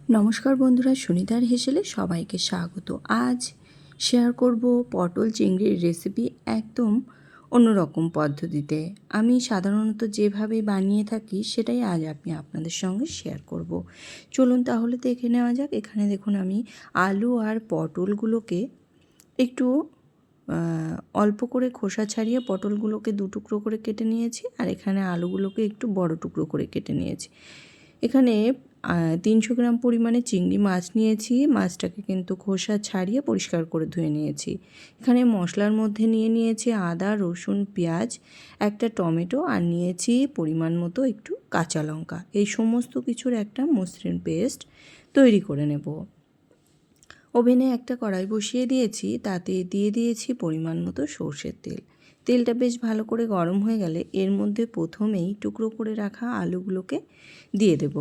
নমস্কার বন্ধুরা, সুনিতার হেসেলে সবাইকে স্বাগত। আজ শেয়ার করব পটল চিংড়ির রেসিপি একদম অন্যরকম পদ্ধতিতে। আমি সাধারণত যেভাবে বানিয়ে থাকি সেটাই আজ আমি আপনাদের সঙ্গে শেয়ার করব। চলুন তাহলে দেখে নেওয়া যাক। এখানে দেখুন আমি আলু আর পটলগুলোকে একটু অল্প করে খোসা ছাড়িয়ে পটলগুলোকে 2 টুকরো করে কেটে নিয়েছি, আর এখানে আলুগুলোকে একটু বড় টুকরো করে কেটে নিয়েছি। এখানে 300 গ্রাম পরিমাণে চিংড়ি মাছ নিয়েছি। মাছটাকে কিন্তু খোসা ছাড়িয়ে পরিষ্কার করে ধুয়ে নিয়েছি। এখানে মশলার মধ্যে নিয়েছি আদা, রসুন, পেঁয়াজ, একটা টমেটো, আর নিয়েছি পরিমাণ মতো একটু কাঁচা লঙ্কা। এই সমস্ত কিছুর একটা মসৃণ পেস্ট তৈরি করে নেব। ওভেনে একটা কড়াই বসিয়ে দিয়েছি, তাতে দিয়ে দিয়েছি পরিমাণ মতো সর্ষের তেল। তেলটা বেশ ভালো করে গরম হয়ে গেলে এর মধ্যে প্রথমেই টুকরো করে রাখা আলুগুলোকে দিয়ে দেব।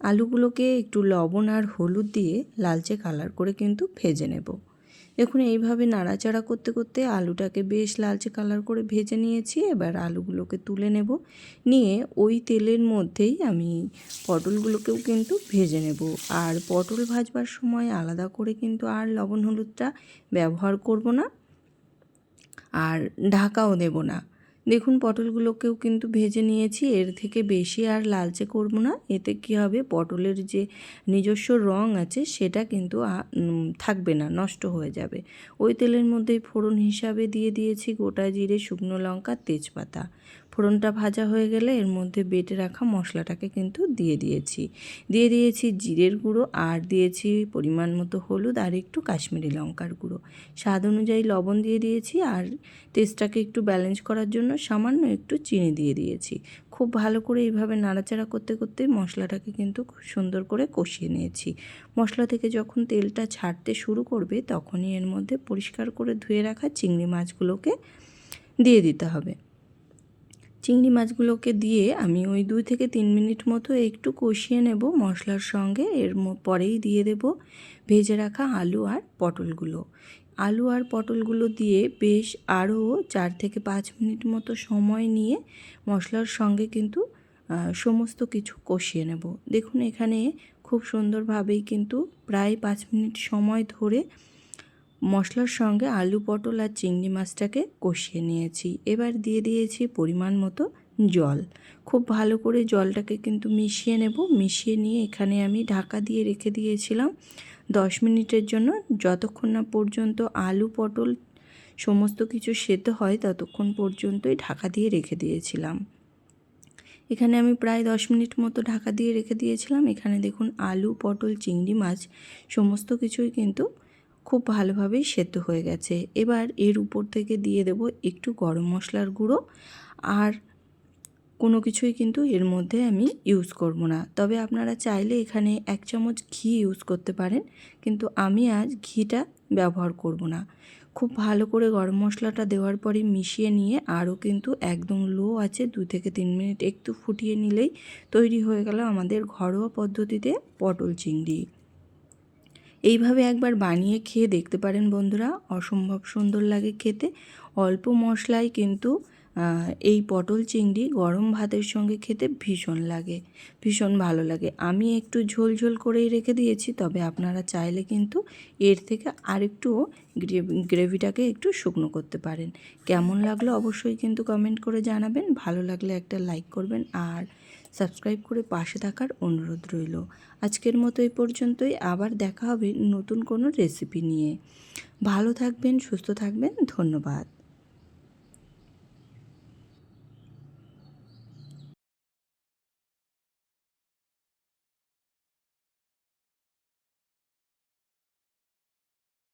আলুগুলোকে একটু লবণ আর হলুদ দিয়ে লালচে কালার করে কিন্তু ভেজে নেব। দেখুন এইভাবে নাড়াচাড়া করতে করতে আলুটাকে বেশ লালচে কালার করে ভেজে নিয়েছি। এবার আলুগুলোকে তুলে নেব। নিয়ে ওই তেলের মধ্যেই আমি পটলগুলোকেও কিন্তু ভেজে নেব। আর পটল ভাজবার সময় আলাদা করে কিন্তু আর লবণ হলুদটা ব্যবহার করব না, আর ঢাকাও দেব না। দেখুন পটলগুলোকেও কিন্তু ভেজে নিয়েছি। এর থেকে বেশি আর লালচে করব না। এতে কী হবে, পটলের যে নিজস্ব রং আছে সেটা কিন্তু থাকবে না, নষ্ট হয়ে যাবে। ওই তেলের মধ্যেই ফোড়ন হিসাবে দিয়ে দিয়েছি গোটা জিরে, শুকনো লঙ্কা, তেজপাতা। ফোড়নটা ভাজা হয়ে গেলে এর মধ্যে বেটে রাখা মশলাটাকে কিন্তু দিয়ে দিয়েছি জিরের গুঁড়ো, আর দিয়েছি পরিমাণ মতো হলুদ আর একটু কাশ্মীরি লঙ্কার গুঁড়ো। স্বাদ অনুযায়ী লবণ দিয়ে দিয়েছি, আর টেস্টটাকে একটু ব্যালেন্স করার জন্য সামান্য একটু চিনি দিয়ে দিয়েছি। খুব ভালো করে এইভাবে নাড়াচাড়া করতে করতে মশলাটাকে কিন্তু খুব সুন্দর করে কষিয়ে নিয়েছি। মশলা থেকে যখন তেলটা ছাড়তে শুরু করবে তখনই এর মধ্যে পরিষ্কার করে ধুয়ে রাখা চিংড়ি মাছগুলোকে দিয়ে দিতে হবে। চিংড়ি মাছগুলোকে দিয়ে আমি ওই 2 থেকে 3 মিনিট মতো একটু কষিয়ে নেব মশলার সঙ্গে। এর পরেই দিয়ে দেব ভেজে রাখা আলু আর পটলগুলো। আলু আর পটলগুলো দিয়ে বেশ আরও 4 থেকে 5 মিনিট মতো সময় নিয়ে মশলার সঙ্গে কিন্তু সমস্ত কিছু কষিয়ে নেব। দেখুন এখানে খুব সুন্দরভাবেই কিন্তু প্রায় 5 মিনিট সময় ধরে মশলার সঙ্গে আলু, পটল আর চিংড়ি মাছটাকে কষিয়ে নিয়েছি। এবার দিয়ে দিয়েছি পরিমাণ মতো জল। খুব ভালো করে জলটাকে কিন্তু মিশিয়ে নেব। মিশিয়ে নিয়ে এখানে আমি ঢাকা দিয়ে রেখে দিয়েছিলাম 10 মিনিটের জন্য। যতক্ষণ না পর্যন্ত আলু, পটল সমস্ত কিছু সেদ্ধ হয় ততক্ষণ পর্যন্তই ঢাকা দিয়ে রেখে দিয়েছিলাম। এখানে আমি প্রায় 10 মিনিট মতো ঢাকা দিয়ে রেখে দিয়েছিলাম। এখানে দেখুন আলু, পটল, চিংড়ি মাছ সমস্ত কিছুই কিন্তু খুব ভালোভাবেই সেদ্ধ হয়ে গেছে। এবার এর উপর থেকে দিয়ে দেব একটু গরম মশলার গুঁড়ো, আর কোনো কিছুই কিন্তু এর মধ্যে আমি ইউজ করব না। তবে আপনারা চাইলে এখানে 1 চামচ ঘি ইউজ করতে পারেন, কিন্তু আমি আজ ঘিটা ব্যবহার করব না। খুব ভালো করে গরম মশলাটা দেওয়ার পরে মিশিয়ে নিয়ে আরও কিন্তু একদম লো আছে 2 থেকে 3 মিনিট একটু ফুটিয়ে নিলেই তৈরি হয়ে গেল আমাদের ঘরোয়া পদ্ধতিতে পটল চিংড়ি। এইভাবে একবার বানিয়ে খেয়ে দেখতে পারেন বন্ধুরা, অসম্ভব সুন্দর লাগে খেতে। অল্প মশলায় কিন্তু এই পটল চিংড়ি গরম ভাতের সঙ্গে খেতে ভীষণ লাগে, ভীষণ ভালো লাগে। আমি একটু ঝোল ঝোল করেই রেখে দিয়েছি, তবে আপনারা চাইলে কিন্তু এর থেকে আরেকটু গ্রেভিটাকে একটু শুকনো করতে পারেন। কেমন লাগলো অবশ্যই কিন্তু কমেন্ট করে জানাবেন। ভালো লাগলে একটা লাইক করবেন, আর সাবস্ক্রাইব করে পাশে থাকার অনুরোধ রইল। আজকের মতো এই পর্যন্তই। আবার দেখা হবে নতুন কোনো রেসিপি নিয়ে। ভালো থাকবেন, সুস্থ থাকবেন। ধন্যবাদ।